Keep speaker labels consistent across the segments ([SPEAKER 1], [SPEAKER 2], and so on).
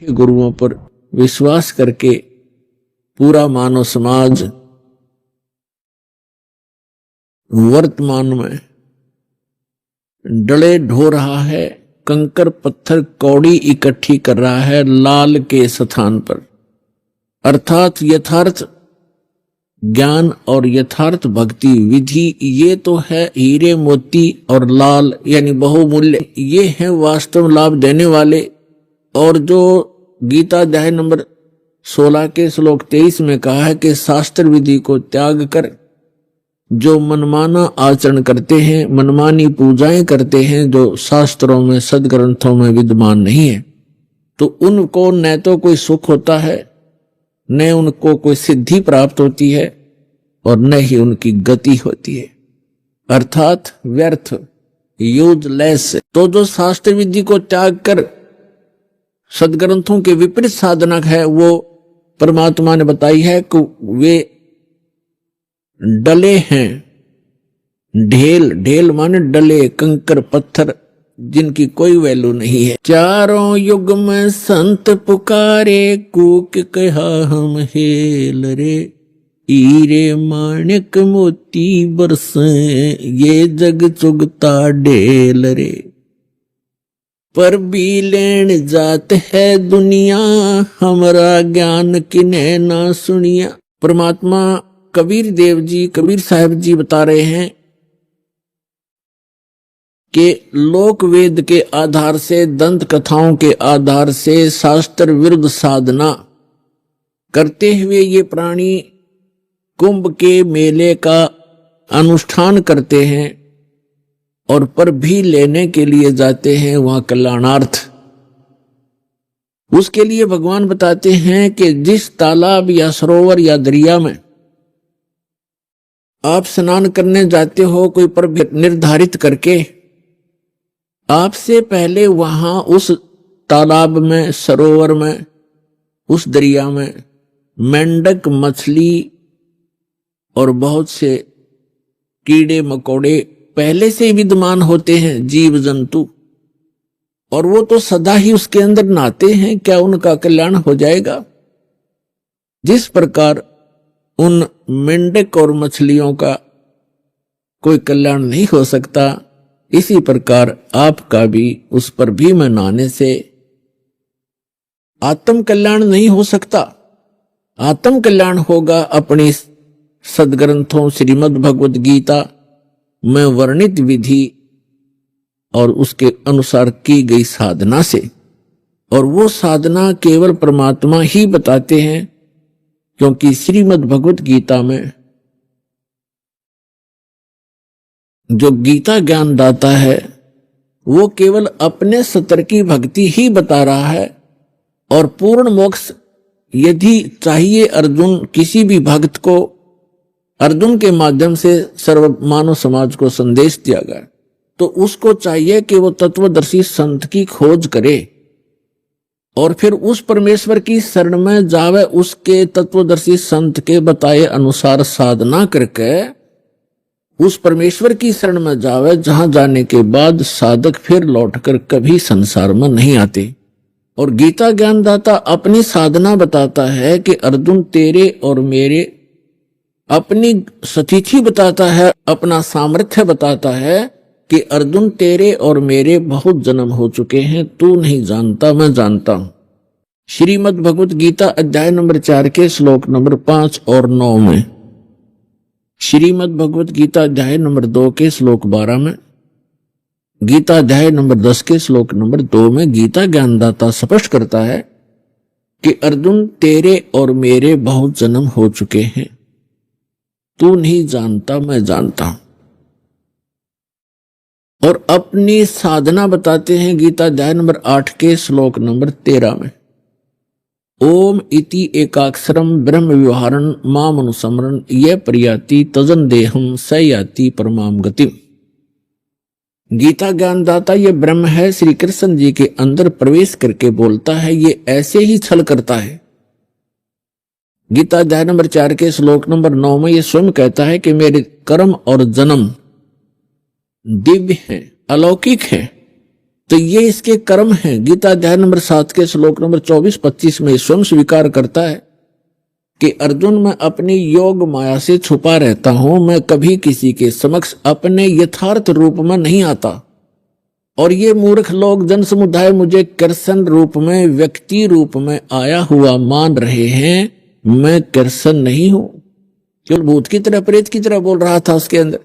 [SPEAKER 1] गुरुओं पर विश्वास करके पूरा मानव समाज वर्तमान में डले ढो रहा है, कंकर पत्थर कौड़ी इकट्ठी कर रहा है लाल के स्थान पर, अर्थात यथार्थ ज्ञान और यथार्थ भक्ति विधि ये तो है हीरे मोती और लाल यानी बहुमूल्य, ये है वास्तव लाभ देने वाले। और जो गीता अध्याय नंबर 16 के श्लोक 23 में कहा है कि शास्त्र विधि को त्याग कर जो मनमाना आचरण करते हैं, मनमानी पूजाएं करते हैं जो शास्त्रों में सदग्रंथों में विद्यमान नहीं है, तो उनको न तो कोई सुख होता है, न उनको कोई सिद्धि प्राप्त होती है और न ही उनकी गति होती है, अर्थात व्यर्थ, यूजलेस। तो जो शास्त्र विधि को त्याग कर सदग्रंथों के विपरीत साधना है वो परमात्मा ने बताई है कि वे डले हैं, ढेल, ढेल माने डले, कंकर पत्थर जिनकी कोई वैल्यू नहीं है। चारों युग में संत पुकारे, कूक कहा हम हेल रे, हीरे माणिक मोती बरसे, ये जग चुगता ढेल रे, पर भी लेन जात है दुनिया, हमारा ज्ञान किन्हे ना सुनिया। परमात्मा कबीर देव जी, कबीर साहब जी बता रहे हैं कि लोक वेद के आधार से, दंत कथाओं के आधार से शास्त्र विरुद्ध साधना करते हुए ये प्राणी कुंभ के मेले का अनुष्ठान करते हैं और पर भी लेने के लिए जाते हैं वहां कल्याणार्थ। उसके लिए भगवान बताते हैं कि जिस तालाब या सरोवर या दरिया में आप स्नान करने जाते हो कोई पर निर्धारित करके, आपसे पहले वहां उस तालाब में, सरोवर में, उस दरिया में मेंढक, मछली और बहुत से कीड़े मकोड़े पहले से विद्यमान होते हैं, जीव जंतु, और वो तो सदा ही उसके अंदर नहाते हैं, क्या उनका कल्याण हो जाएगा? जिस प्रकार उन मेंढक और मछलियों का कोई कल्याण नहीं हो सकता, इसी प्रकार आपका भी उस पर भी में नहाने से आत्म कल्याण नहीं हो सकता। आत्म कल्याण होगा अपनी सदग्रंथों श्रीमद् भगवद गीता में वर्णित विधि और उसके अनुसार की गई साधना से, और वो साधना केवल परमात्मा ही बताते हैं, क्योंकि श्रीमद् भगवद गीता में जो गीता ज्ञान दाता है वो केवल अपने सतर की भक्ति ही बता रहा है, और पूर्ण मोक्ष यदि चाहिए अर्जुन किसी भी भक्त को, अर्जुन के माध्यम से सर्व मानव समाज को संदेश दिया गया, तो उसको चाहिए कि वो तत्वदर्शी संत की खोज करे और फिर उस परमेश्वर की शरण में जावे, उसके तत्वदर्शी संत के बताए अनुसार साधना करके उस परमेश्वर की शरण में जावे, जहां जाने के बाद साधक फिर लौटकर कभी संसार में नहीं आते। और गीता ज्ञानदाता अपनी साधना बताता है कि अर्जुन तेरे और मेरे, अपनी स्थिति बताता है, अपना सामर्थ्य बताता है कि अर्जुन तेरे और मेरे बहुत जन्म हो चुके हैं, तू नहीं जानता, मैं जानता हूं। श्रीमद् भगवद गीता अध्याय नंबर 4 के श्लोक नंबर 5 और 9 में, श्रीमद् भगवद गीता अध्याय नंबर 2 के श्लोक 12 में, गीता अध्याय नंबर 10 के श्लोक नंबर 2 में गीता ज्ञानदाता स्पष्ट करता है कि अर्जुन तेरे और मेरे बहुत जन्म हो चुके हैं, तू नहीं जानता, मैं जानता हूं। और अपनी साधना बताते हैं गीता अध्याय नंबर 8 के श्लोक नंबर 13 में, ओम इति एकाक्षरम ब्रह्म व्यवहारन माम अनुसमरन ये प्रयाति तजन देहम स याति परमाम गतिम। गीता ज्ञानदाता ये ब्रह्म है, श्री कृष्ण जी के अंदर प्रवेश करके बोलता है, ये ऐसे ही छल करता है। गीता अध्याय नंबर 4 के श्लोक नंबर 9 में ये स्वयं कहता है कि मेरे कर्म और जन्म दिव्य हैं, अलौकिक हैं, तो ये इसके कर्म हैं। गीता अध्याय नंबर 7 के श्लोक नंबर 24-25 में स्वयं स्वीकार करता है कि अर्जुन, मैं अपनी योग माया से छुपा रहता हूं, मैं कभी किसी के समक्ष अपने यथार्थ रूप में नहीं आता। और ये मूर्ख लोग जन समुदाय मुझे कृष्ण रूप में, व्यक्ति रूप में आया हुआ मान रहे हैं। मैं कृष्ण नहीं हूं। केवल भूत की तरह, प्रेत की तरह बोल रहा था उसके अंदर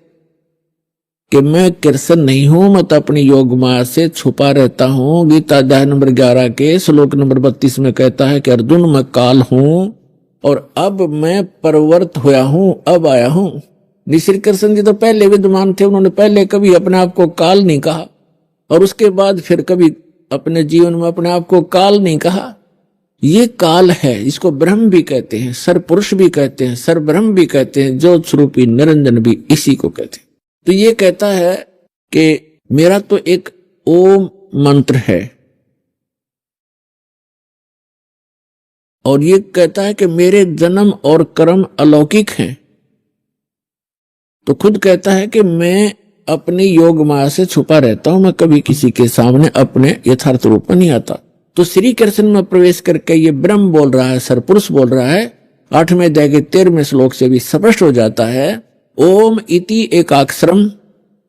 [SPEAKER 1] कि मैं कृष्ण नहीं हूं, मैं तो अपनी योग माया से छुपा रहता हूं। गीता अध्याय नंबर 11 के श्लोक नंबर 32 में कहता है कि अर्जुन, मैं काल हूं और अब मैं परवर्त हुआ हूं, अब आया हूं। श्री कृष्ण जी तो पहले विद्यमान थे, उन्होंने पहले कभी अपने आप को काल नहीं कहा और उसके बाद फिर कभी अपने जीवन में अपने आप को काल नहीं कहा। ये काल है, इसको ब्रह्म भी कहते हैं, सर पुरुष भी कहते हैं, सर ब्रह्म भी कहते हैं, ज्योत स्वरूपी निरंजन भी इसी को कहते हैं। तो ये कहता है कि मेरा तो एक ओम मंत्र है और ये कहता है कि मेरे जन्म और कर्म अलौकिक हैं। तो खुद कहता है कि मैं अपनी योग माया से छुपा रहता हूं, मैं कभी किसी के सामने अपने यथार्थ रूप में नहीं आता। तो श्री कृष्ण में प्रवेश करके ये ब्रह्म बोल रहा है, सरपुरुष बोल रहा है। 8वें अध्याय के 13वें श्लोक से भी स्पष्ट हो जाता है, ओम इति एकाक्षरम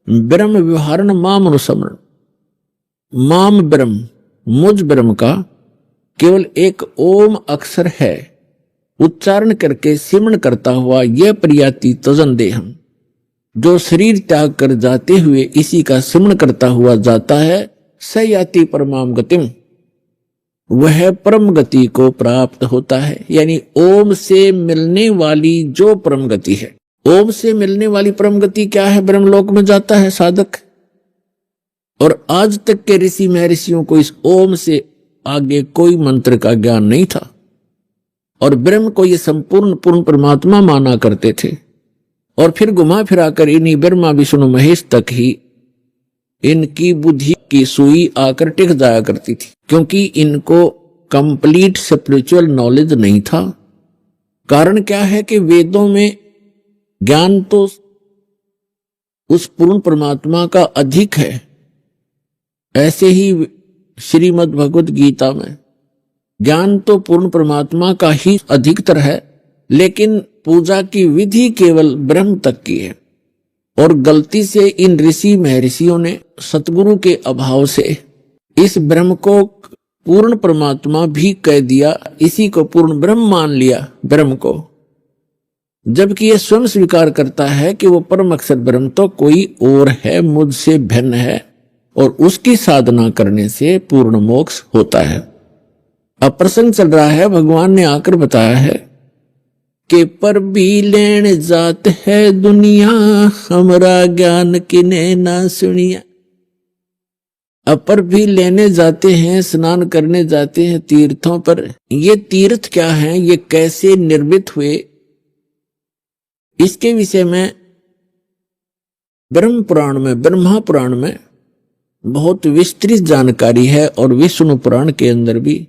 [SPEAKER 1] ब्रह्म व्यवहारण माम अनुसमरण। माम ब्रह्म, मुझ ब्रह्म का केवल एक ओम अक्षर है, उच्चारण करके सिमरण करता हुआ यह प्रियाति तजन देहम। जो शरीर त्याग कर जाते हुए इसी का सिमरण करता हुआ जाता है, स याति परमाम गतिम, वह परम गति को प्राप्त होता है। यानी ओम से मिलने वाली जो परम गति है, ओम से मिलने वाली परम गति क्या है? ब्रह्मलोक में जाता है साधक। और आज तक के ऋषि महर्षियों को इस ओम से आगे कोई मंत्र का ज्ञान नहीं था और ब्रह्म को ये संपूर्ण पूर्ण परमात्मा माना करते थे। और फिर घुमा फिराकर इन्हीं ब्रह्मा विष्णु महेश तक ही इनकी बुद्धि की सुई आकर टिक जाया करती थी, क्योंकि इनको कंप्लीट स्पिरिचुअल नॉलेज नहीं था। कारण क्या है कि वेदों में ज्ञान तो उस पूर्ण परमात्मा का अधिक है, ऐसे ही श्रीमद् भगवद गीता में ज्ञान तो पूर्ण परमात्मा का ही अधिकतर है, लेकिन पूजा की विधि केवल ब्रह्म तक की है। और गलती से इन ऋषि महर्षियों ने सतगुरु के अभाव से इस ब्रह्म को पूर्ण परमात्मा भी कह दिया, इसी को पूर्ण ब्रह्म मान लिया ब्रह्म को, जबकि यह स्वयं स्वीकार करता है कि वो परम अक्षर ब्रह्म तो कोई और है, मुझसे भिन्न है, और उसकी साधना करने से पूर्ण मोक्ष होता है। अब प्रसंग चल रहा है, भगवान ने आकर बताया है कि पर भी लेन जात है दुनिया, हमरा ज्ञान किने ना सुनिया। अब पर भी लेने जाते हैं, स्नान करने जाते हैं तीर्थों पर। ये तीर्थ क्या हैं, ये कैसे निर्मित हुए, इसके विषय में ब्रह्म पुराण में, ब्रह्मा पुराण में बहुत विस्तृत जानकारी है और विष्णु पुराण के अंदर भी।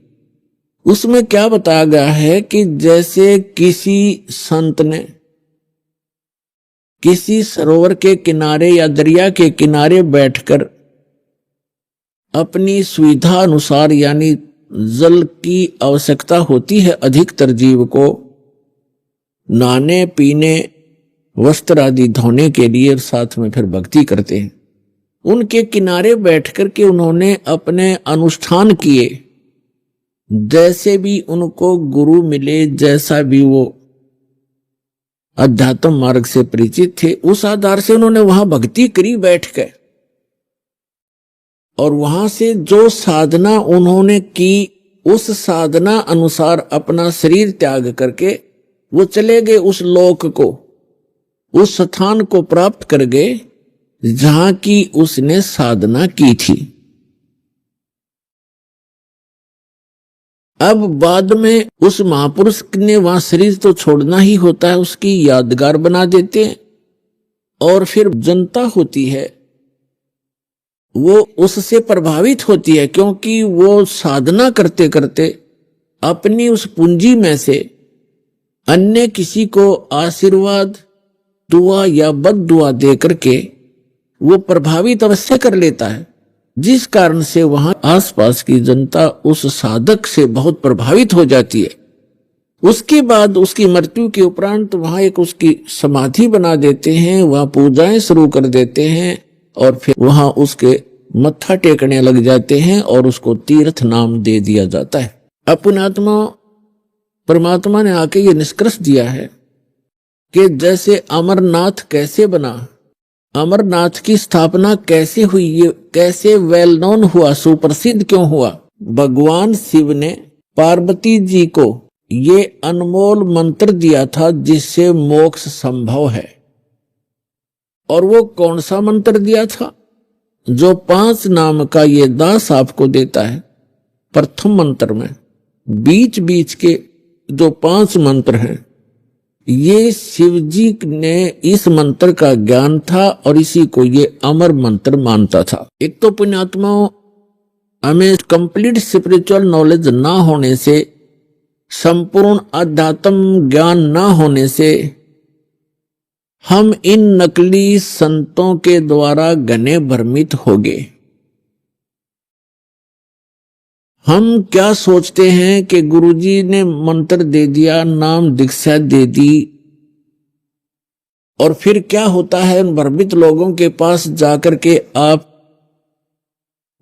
[SPEAKER 1] उसमें क्या बताया गया है कि जैसे किसी संत ने किसी सरोवर के किनारे या दरिया के किनारे बैठकर अपनी सुविधा अनुसार, यानी जल की आवश्यकता होती है अधिकतर जीव को नहाने पीने वस्त्र आदि धोने के लिए, और साथ में फिर भक्ति करते हैं, उनके किनारे बैठकर के उन्होंने अपने अनुष्ठान किए। जैसे भी उनको गुरु मिले, जैसा भी वो अध्यात्म मार्ग से परिचित थे, उस आधार से उन्होंने वहां भक्ति करी बैठ के। और वहां से जो साधना उन्होंने की, उस साधना अनुसार अपना शरीर त्याग करके वो चले गए उस लोक को, उस स्थान को प्राप्त कर गए जहां की उसने साधना की थी। अब बाद में उस महापुरुष ने वहां शरीर तो छोड़ना ही होता है, उसकी यादगार बना देते हैं। और फिर जनता होती है वो उससे प्रभावित होती है, क्योंकि वो साधना करते करते अपनी उस पूंजी में से अन्य किसी को आशीर्वाद, दुआ या बद दुआ दे करके वो प्रभावित अवश्य कर लेता है। जिस कारण से वहां आसपास की जनता उस साधक से बहुत प्रभावित हो जाती है। उसके बाद उसकी मृत्यु के उपरांत वहां एक उसकी समाधि बना देते हैं, वहां पूजाएं शुरू कर देते हैं और फिर वहां उसके मत्था टेकने लग जाते हैं और उसको तीर्थ नाम दे दिया जाता है। अब पुण्यात्मा परमात्मा ने आके ये निष्कर्ष दिया है कि जैसे अमरनाथ कैसे बना, अमरनाथ की स्थापना कैसे हुई, ये कैसे वेल नोन हुआ, सुप्रसिद्ध क्यों हुआ। भगवान शिव ने पार्वती जी को ये अनमोल मंत्र दिया था जिससे मोक्ष संभव है। और वो कौन सा मंत्र दिया था? जो 5 नाम का ये दास आपको देता है। प्रथम मंत्र में बीच बीच के जो 5 मंत्र हैं, ये शिव जी ने इस मंत्र का ज्ञान था और इसी को ये अमर मंत्र मानता था। एक तो पुण्यात्माओं, हमें कंप्लीट स्पिरिचुअल नॉलेज ना होने से, संपूर्ण अध्यात्म ज्ञान ना होने से हम इन नकली संतों के द्वारा घने भ्रमित हो गए। हम क्या सोचते हैं कि गुरुजी ने मंत्र दे दिया, नाम दीक्षा दे दी, और फिर क्या होता है, उन भ्रमित लोगों के पास जाकर के आप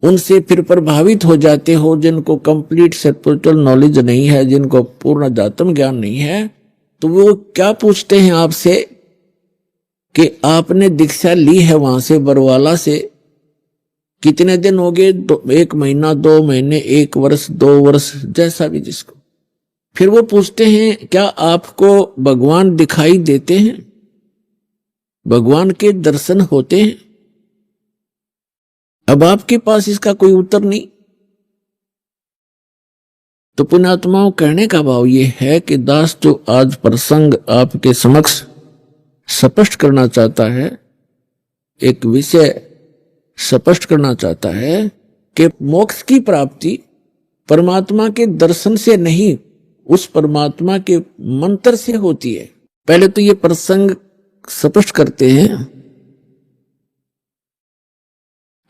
[SPEAKER 1] उनसे फिर प्रभावित हो जाते हो, जिनको कंप्लीट स्पिरिचुअल नॉलेज नहीं है, जिनको पूर्ण अध्यात्म ज्ञान नहीं है। तो वो क्या पूछते हैं आपसे कि आपने दीक्षा ली है वहां से, बरवाला से, कितने दिन हो गए? 1 महीना, 2 महीने, 1 वर्ष, 2 वर्ष, जैसा भी जिसको। फिर वो पूछते हैं क्या आपको भगवान दिखाई देते हैं, भगवान के दर्शन होते हैं? अब आपके पास इसका कोई उत्तर नहीं। तो पुण्यात्माओं, कहने का भाव ये है कि दास जो आज प्रसंग आपके समक्ष स्पष्ट करना चाहता है, एक विषय स्पष्ट करना चाहता है कि मोक्ष की प्राप्ति परमात्मा के दर्शन से नहीं, उस परमात्मा के मंत्र से होती है। पहले तो ये प्रसंग स्पष्ट करते हैं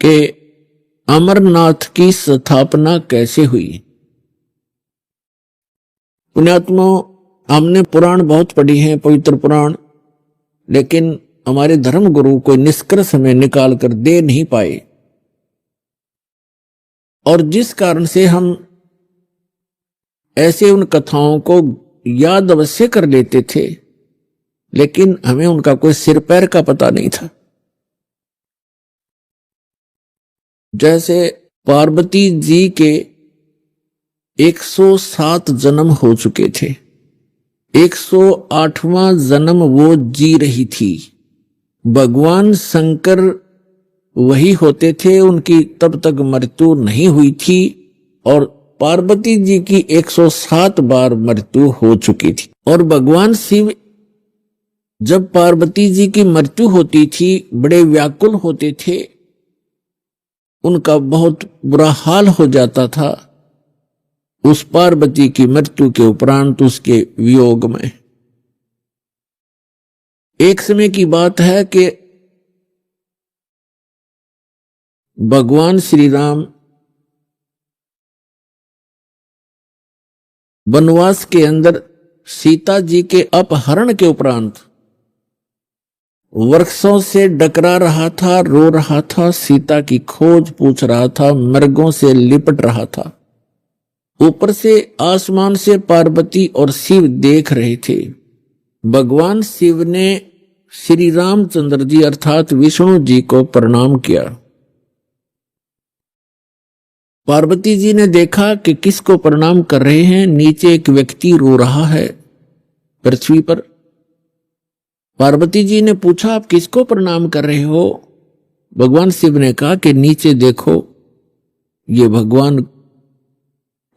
[SPEAKER 1] कि अमरनाथ की स्थापना कैसे हुई। पुण्यात्मा, हमने पुराण बहुत पढ़ी हैं, पवित्र पुराण, लेकिन हमारे धर्म गुरु कोई निष्कर्ष हमें निकाल कर दे नहीं पाए, और जिस कारण से हम ऐसे उन कथाओं को याद अवश्य कर लेते थे, लेकिन हमें उनका कोई सिर पैर का पता नहीं था। जैसे पार्वती जी के 107 जन्म हो चुके थे, 108वां जन्म वो जी रही थी। भगवान शंकर वही होते थे, उनकी तब तक मृत्यु नहीं हुई थी, और पार्वती जी की 107 बार मृत्यु हो चुकी थी। और भगवान शिव जब पार्वती जी की मृत्यु होती थी बड़े व्याकुल होते थे, उनका बहुत बुरा हाल हो जाता था उस पार्वती की मृत्यु के उपरांत, उसके वियोग में। एक समय की बात है कि भगवान श्री राम वनवास के अंदर सीता जी के अपहरण के उपरांत वृक्षों से डकरा रहा था, रो रहा था, सीता की खोज पूछ रहा था, मृगों से लिपट रहा था। ऊपर से आसमान से पार्वती और शिव देख रहे थे। भगवान शिव ने श्री रामचंद्र जी अर्थात विष्णु जी को प्रणाम किया। पार्वती जी ने देखा कि किसको प्रणाम कर रहे हैं, नीचे एक व्यक्ति रो रहा है पृथ्वी पर। पार्वती जी ने पूछा आप किसको प्रणाम कर रहे हो? भगवान शिव ने कहा कि नीचे देखो, ये भगवान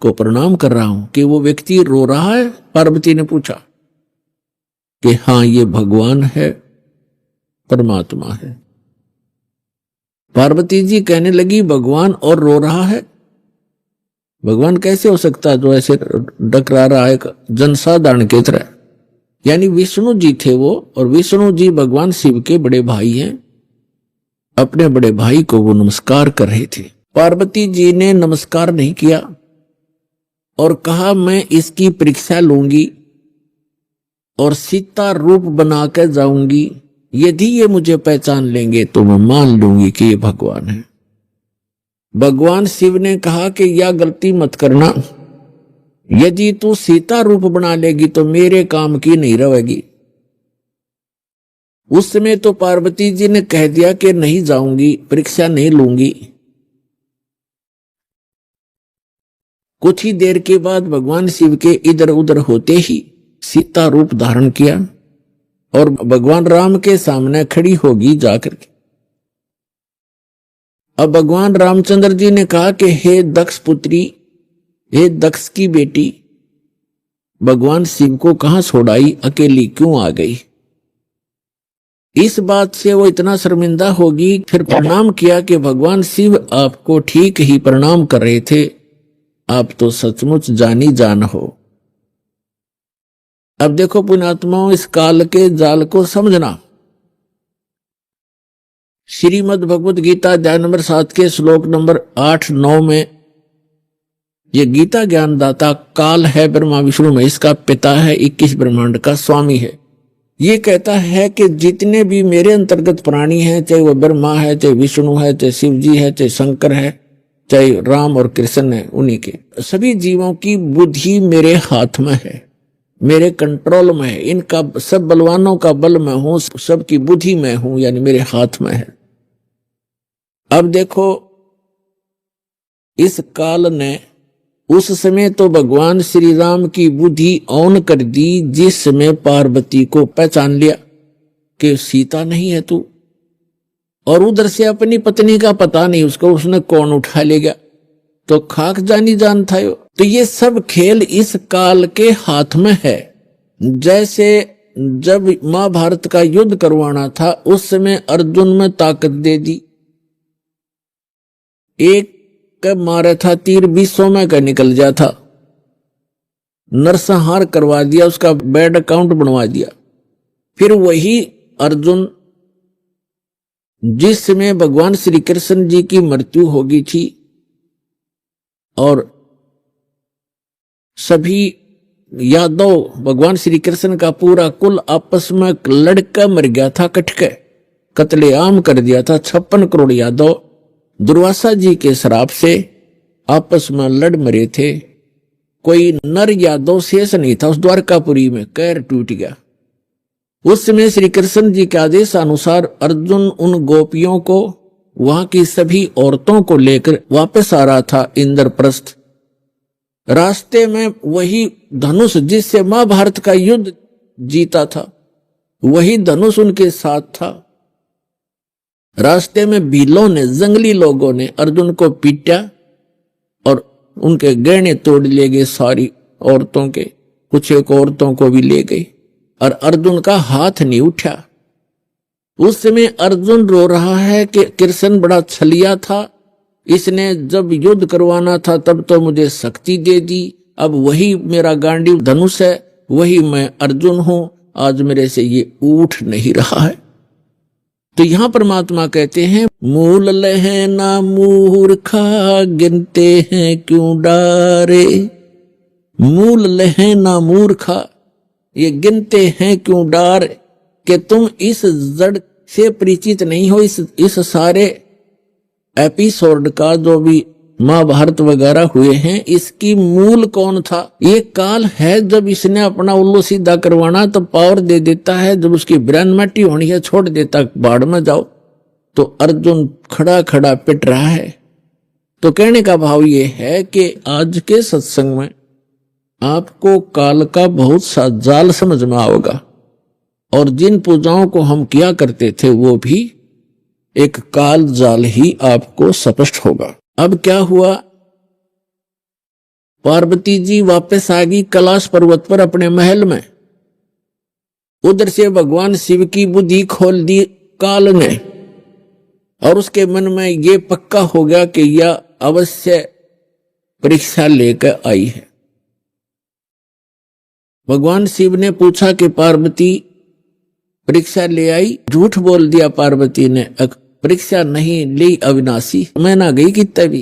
[SPEAKER 1] को प्रणाम कर रहा हूं। कि वो व्यक्ति रो रहा है? पार्वती ने पूछा कि हां, ये भगवान है, परमात्मा है। पार्वती जी कहने लगी भगवान और रो रहा है? भगवान कैसे हो सकता है जो ऐसे डकरा रहा है जनसाधारण की तरह? यानी विष्णु जी थे वो, और विष्णु जी भगवान शिव के बड़े भाई हैं। अपने बड़े भाई को वो नमस्कार कर रहे थे। पार्वती जी ने नमस्कार नहीं किया और कहा मैं इसकी परीक्षा लूंगी और सीता रूप बनाकर जाऊंगी, यदि ये मुझे पहचान लेंगे तो मैं मान लूंगी कि ये भगवान है। भगवान शिव ने कहा कि यह गलती मत करना, यदि तू सीता रूप बना लेगी तो मेरे काम की नहीं रहेगी। उस समय तो पार्वती जी ने कह दिया कि नहीं जाऊंगी, परीक्षा नहीं लूंगी। कुछ ही देर के बाद भगवान शिव के इधर उधर होते ही सीता रूप धारण किया और भगवान राम के सामने खड़ी होगी जाकर के। अब भगवान रामचंद्र जी ने कहा कि हे दक्ष पुत्री, हे दक्ष की बेटी, भगवान शिव को कहां छोड़ाई, अकेली क्यों आ गई। इस बात से वो इतना शर्मिंदा होगी, फिर प्रणाम किया कि भगवान शिव आपको ठीक ही प्रणाम कर रहे थे, आप तो सचमुच जानी जान हो। अब देखो पुण्यात्माओं, इस काल के जाल को समझना। श्रीमद् भगवत गीता अध्याय नंबर 7 के श्लोक नंबर 8-9 में ये गीता ज्ञानदाता काल है, ब्रह्मा विष्णु महेश का पिता है, 21 ब्रह्मांड का स्वामी है। ये कहता है कि जितने भी मेरे अंतर्गत प्राणी हैं, चाहे वो ब्रह्मा है, चाहे विष्णु है, चाहे शिव जी है, चाहे शंकर है, चाहे राम और कृष्ण है, उन्हीं के सभी जीवों की बुद्धि मेरे हाथ में है, मेरे कंट्रोल में है। इनका सब बलवानों का बल मैं हूं, सबकी बुद्धि मैं हूं, यानी मेरे हाथ में है। अब देखो, इस काल ने उस समय तो भगवान श्री राम की बुद्धि ऑन कर दी, जिस समय पार्वती को पहचान लिया कि सीता नहीं है तू, और उधर से अपनी पत्नी का पता नहीं उसको, उसने कौन उठा ले गया, तो खाक जानी जान था यो। तो ये सब खेल इस काल के हाथ में है। जैसे जब महाभारत का युद्ध करवाना था, उस समय अर्जुन में ताकत दे दी, एक कब मारा था तीर 20 में का निकल गया था, नरसंहार करवा दिया, उसका बैड अकाउंट बनवा दिया। फिर वही अर्जुन जिस समय भगवान श्री कृष्ण जी की मृत्यु हो गई थी और सभी यादव, भगवान श्री कृष्ण का पूरा कुल आपस में लड़का मर गया था, कटके कत्लेआम कर दिया था। 56 करोड़ यादव दुर्वासा जी के श्राप से आपस में लड़ मरे थे। कोई नर यादव शेष नहीं था उस द्वारकापुरी में, कैर टूट गया। उस समय श्री कृष्ण जी के आदेश अनुसार अर्जुन उन गोपियों को, वहां की सभी औरतों को लेकर वापस आ रहा था इंद्रप्रस्थ। रास्ते में वही धनुष जिससे महाभारत का युद्ध जीता था, वही धनुष उनके साथ था। रास्ते में भीलों ने, जंगली लोगों ने अर्जुन को पीटा और उनके गहने तोड़ ले गए, सारी औरतों के, कुछ एक औरतों को भी ले गए, और अर्जुन का हाथ नहीं उठा। उस समय अर्जुन रो रहा है कि कृष्ण बड़ा छलिया था, इसने जब युद्ध करवाना था तब तो मुझे शक्ति दे दी, अब वही मेरा गांडीव धनुष है, वही मैं अर्जुन हूं, आज मेरे से ये उठ नहीं रहा है। तो यहां परमात्मा कहते हैं, मूल लहे ना मूर्खा, गिनते हैं क्यों डारे। मूल लहे ना मूर्खा, ये गिनते हैं क्यों डार, कि तुम इस जड़ से परिचित नहीं हो। इस सारे एपिसोड का जो भी महाभारत वगैरह हुए हैं, इसकी मूल कौन था। ये काल है, जब इसने अपना उल्लू सीधा करवाना तो पावर दे देता है, जब उसकी ब्रेन मट्टी होनी है छोड़ देता बाढ़ में जाओ। तो अर्जुन खड़ा खड़ा पिट रहा है। तो कहने का भाव ये है कि आज के सत्संग में आपको काल का बहुत सा जाल समझ में आओगा, और जिन पूजाओं को हम किया करते थे वो भी एक काल जाल ही आपको स्पष्ट होगा। अब क्या हुआ, पार्वती जी वापस आ गई कैलाश पर्वत पर अपने महल में। उधर से भगवान शिव की बुद्धि खोल दी काल ने, और उसके मन में ये पक्का हो गया कि यह अवश्य परीक्षा लेकर आई है। भगवान शिव ने पूछा कि पार्वती परीक्षा ले आई? झूठ बोल दिया पार्वती ने, परीक्षा नहीं ली अविनाशी, मैं ना गई कितने भी।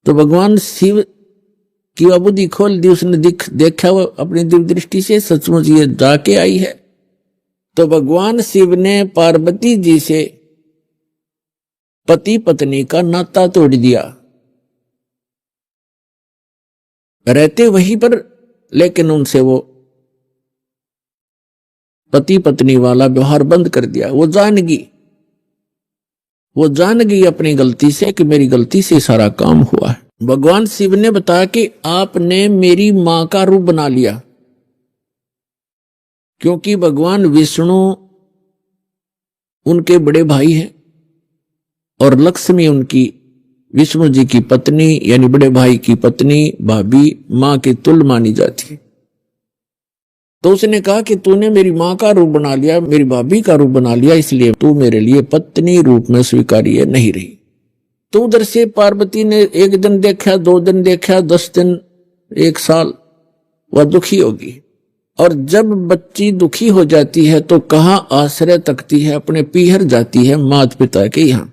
[SPEAKER 1] तो भगवान शिव की वह बुद्धि खोल दी, उसने देखा वो अपनी दिव्य दृष्टि से सचमुच ये जाके आई है। तो भगवान शिव ने पार्वती जी से पति पत्नी का नाता तोड़ दिया, रहते वहीं पर, लेकिन उनसे वो पति पत्नी वाला व्यवहार बंद कर दिया। वो जान गई अपनी गलती से कि मेरी गलती से सारा काम हुआ है। भगवान शिव ने बताया कि आपने मेरी मां का रूप बना लिया, क्योंकि भगवान विष्णु उनके बड़े भाई हैं और लक्ष्मी उनकी विष्णु जी की पत्नी यानी बड़े भाई की पत्नी भाभी मां के तुल्य मानी जाती है। तो उसने कहा कि तूने मेरी मां का रूप बना लिया, मेरी भाभी का रूप बना लिया, इसलिए तू मेरे लिए पत्नी रूप में स्वीकार्य नहीं रही। तो उधर से पार्वती ने एक दिन देखा, 2 दिन देखा, 10 दिन, 1 साल, वह दुखी होगी। और जब बच्ची दुखी हो जाती है तो कहां आश्रय तकती है, अपने पीहर जाती है माता पिता के यहां।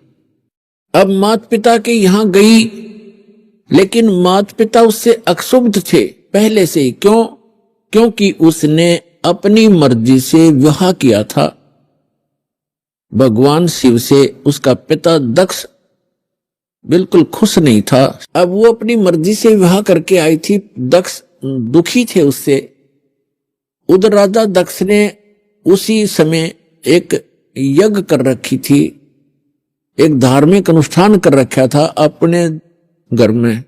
[SPEAKER 1] अब माता पिता के यहां गई, लेकिन माता पिता उससे अक्षुब्ध थे पहले से ही। क्योंकि उसने अपनी मर्जी से विवाह किया था भगवान शिव से। उसका पिता दक्ष बिल्कुल खुश नहीं था। अब वो अपनी मर्जी से विवाह करके आई थी, दक्ष दुखी थे उससे। उधर राजा दक्ष ने उसी समय एक यज्ञ कर रखी थी, एक धार्मिक अनुष्ठान कर रखा था अपने घर में।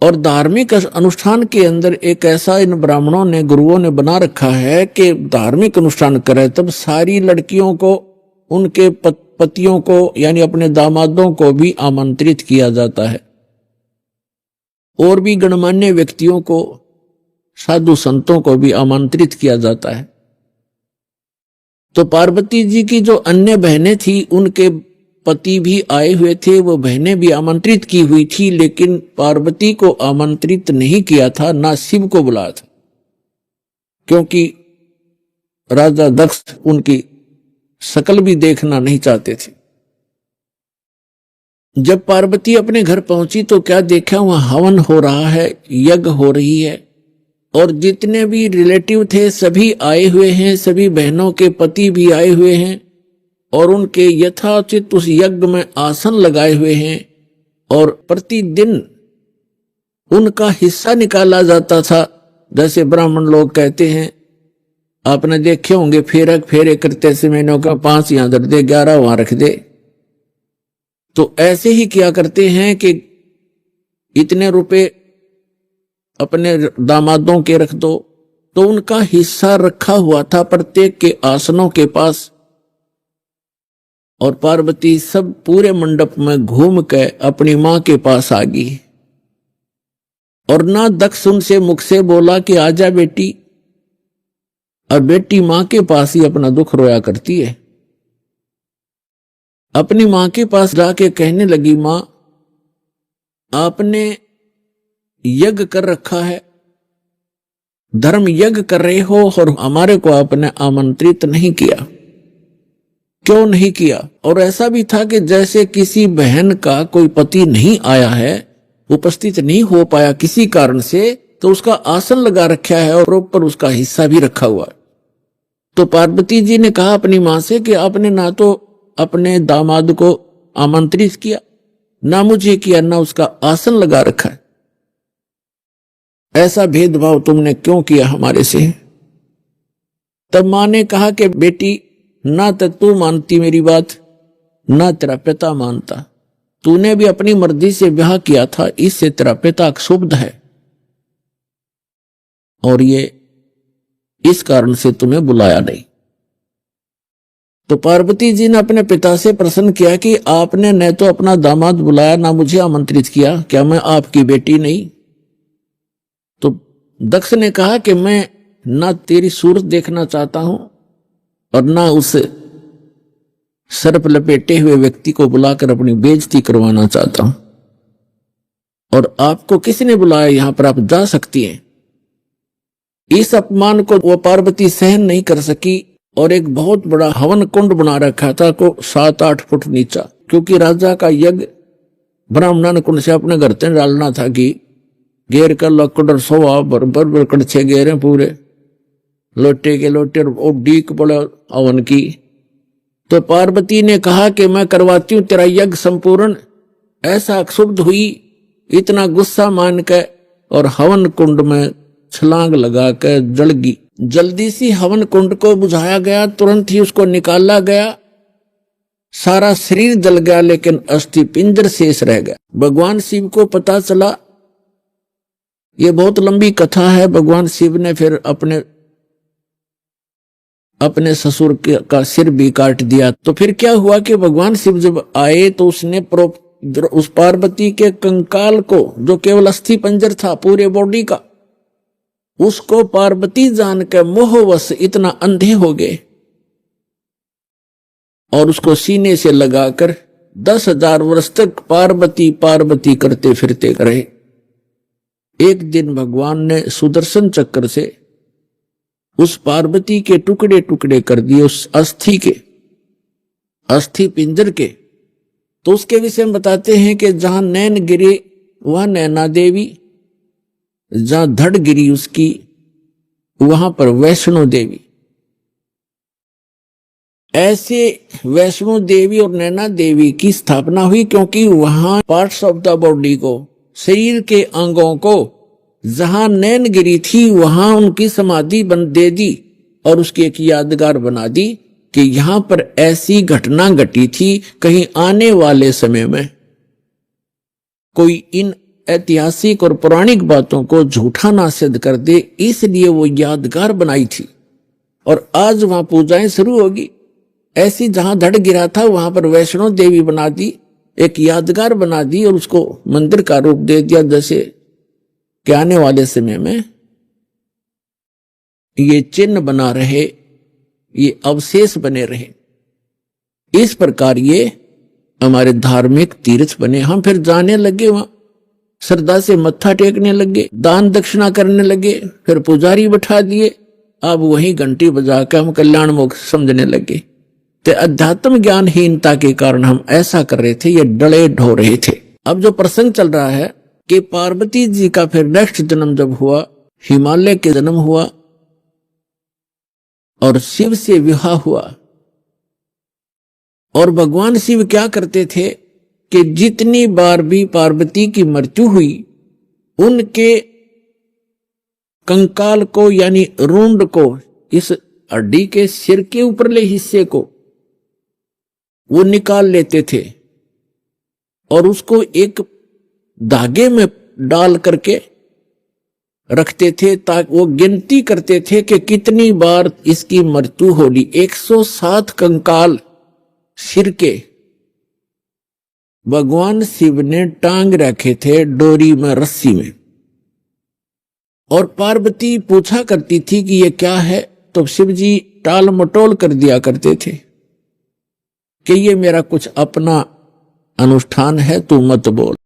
[SPEAKER 1] और धार्मिक अनुष्ठान के अंदर एक ऐसा इन ब्राह्मणों ने, गुरुओं ने बना रखा है कि धार्मिक अनुष्ठान करे तब सारी लड़कियों को, उनके पतियों को यानी अपने दामादों को भी आमंत्रित किया जाता है, और भी गणमान्य व्यक्तियों को, साधु संतों को भी आमंत्रित किया जाता है। तो पार्वती जी की जो अन्य बहनें थी उनके पति भी आए हुए थे, वो बहनें भी आमंत्रित की हुई थी, लेकिन पार्वती को आमंत्रित नहीं किया था, ना शिव को बुलाया था, क्योंकि राजा दक्ष उनकी शकल भी देखना नहीं चाहते थे। जब पार्वती अपने घर पहुंची तो क्या देखा, वहां हवन हो रहा है, यज्ञ हो रही है, और जितने भी रिलेटिव थे सभी आए हुए हैं, सभी बहनों के पति भी आए हुए हैं, और उनके यथाचित उस यज्ञ में आसन लगाए हुए हैं, और प्रतिदिन उनका हिस्सा निकाला जाता था। जैसे ब्राह्मण लोग कहते हैं, आपने देखे होंगे फेरे करते समय का 5 यहां धर दे, 11 वहां रख दे। तो ऐसे ही किया करते हैं कि इतने रुपए अपने दामादों के रख दो। तो उनका हिस्सा रखा हुआ था प्रत्येक के आसनों के पास। और पार्वती सब पूरे मंडप में घूम के अपनी मां के पास आ गई, और ना दक्ष उनसे मुख से बोला कि आजा बेटी, और बेटी मां के पास ही अपना दुख रोया करती है। अपनी मां के पास जाके कहने लगी, मां आपने यज्ञ कर रखा है, धर्म यज्ञ कर रहे हो, और हमारे को आपने आमंत्रित नहीं किया, क्यों नहीं किया? और ऐसा भी था कि जैसे किसी बहन का कोई पति नहीं आया है, उपस्थित नहीं हो पाया किसी कारण से, तो उसका आसन लगा रखा है और ऊपर उसका हिस्सा भी रखा हुआ है। तो पार्वती जी ने कहा अपनी मां से कि आपने ना तो अपने दामाद को आमंत्रित किया, ना मुझे किया, ना उसका आसन लगा रखा है। ऐसा भेदभाव तुमने क्यों किया हमारे से? तब मां ने कहा कि बेटी, ना तो तू मानती मेरी बात, ना तेरा पिता मानता। तूने भी अपनी मर्जी से ब्याह किया था, इससे तेरा पिता क्षुब्ध है, और ये इस कारण से तुम्हें बुलाया नहीं। तो पार्वती जी ने अपने पिता से प्रश्न किया कि आपने न तो अपना दामाद बुलाया, ना मुझे आमंत्रित किया, क्या मैं आपकी बेटी नहीं? तो दक्ष ने कहा कि मैं ना तेरी सूरत देखना चाहता हूं, और ना उस सर्प लपेटे हुए व्यक्ति को बुलाकर अपनी बेइज्जती करवाना चाहता हूं। और आपको किसने बुलाया? यहां पर आप जा सकती हैं। इस अपमान को वो पार्वती सहन नहीं कर सकी, और एक बहुत बड़ा हवन कुंड बना रखा था को 7-8 फुट नीचा, क्योंकि राजा का यज्ञ ब्राह्मण कुंड से अपने घर ते डालना था कि घेर कर लकड़ सोवा बरबर कड़छे घेरे पूरे लोटे के लोटे और डीक बड़ा हवन की। तो पार्वती ने कहा कि मैं करवाती हूं तेरा यज्ञ संपूर्ण। ऐसा क्षुब्ध हुई, इतना गुस्सा मान के और हवन कुंड में छलांग लगा कर जल गई। जल्दी सी हवन कुंड को बुझाया गया, तुरंत ही उसको निकाला गया। सारा शरीर जल गया लेकिन अस्थि पिंजर शेष रह गया। भगवान शिव को पता चला, ये बहुत लंबी कथा है। भगवान शिव ने फिर अपने ससुर का सिर भी काट दिया। तो फिर क्या हुआ कि भगवान शिव जब आए तो उसने उस पार्वती के कंकाल को, जो केवल अस्थि पंजर था पूरे बॉडी का, उसको पार्वती जान के मोहवश इतना अंधे हो गए और उसको सीने से लगाकर 10,000 वर्ष तक पार्वती पार्वती करते फिरते रहे। एक दिन भगवान ने सुदर्शन चक्र से उस पार्वती के टुकड़े टुकड़े कर दिए, उस अस्थि पिंजर के। तो उसके विषय में बताते हैं कि जहां नैन गिरे वहां नैना देवी, जहां धड़ गिरी उसकी वहां पर वैष्णो देवी। ऐसे वैष्णो देवी और नैना देवी की स्थापना हुई क्योंकि वहां पार्ट्स ऑफ द बॉडी को, शरीर के अंगों को, जहां नैन गिरी थी वहां उनकी समाधि दे दी और उसकी एक यादगार बना दी कि यहां पर ऐसी घटना घटी थी। कहीं आने वाले समय में कोई इन ऐतिहासिक और पौराणिक बातों को झूठा ना सिद्ध कर दे, इसलिए वो यादगार बनाई थी और आज वहां पूजाएं शुरू होगी। ऐसी जहां धड़ गिरा था वहां पर वैष्णो देवी बना दी, एक यादगार बना दी और उसको मंदिर का रूप दे दिया, जैसे कि आने वाले समय में ये चिन्ह बना रहे, ये अवशेष बने रहे। इस प्रकार ये हमारे धार्मिक तीर्थ बने। हम फिर जाने लगे, वहां श्रद्धा से मत्था टेकने लगे, दान दक्षिणा करने लगे, फिर पुजारी बैठा दिए। अब वही घंटी बजा के हम कल्याण मोक्ष समझने लगे। तो अध्यात्म ज्ञानहीनता के कारण हम ऐसा कर रहे थे, ये डले ढो रहे थे। अब जो प्रसंग चल रहा है कि पार्वती जी का फिर नेक्स्ट जन्म जब हुआ, हिमालय के जन्म हुआ और शिव से विवाह हुआ। और भगवान शिव क्या करते थे कि जितनी बार भी पार्वती की मृत्यु हुई, उनके कंकाल को यानी रूंड को, इस हड्डी के सिर के ऊपरले हिस्से को वो निकाल लेते थे और उसको एक धागे में डाल करके रखते थे, ताकि वो गिनती करते थे कि कितनी बार इसकी मृत्यु होगी। 107 कंकाल सिर के भगवान शिव ने टांग रखे थे डोरी में, रस्सी में। और पार्वती पूछा करती थी कि ये क्या है, तो शिव जी टाल मटोल कर दिया करते थे कि ये मेरा कुछ अपना अनुष्ठान है, तू मत बोल।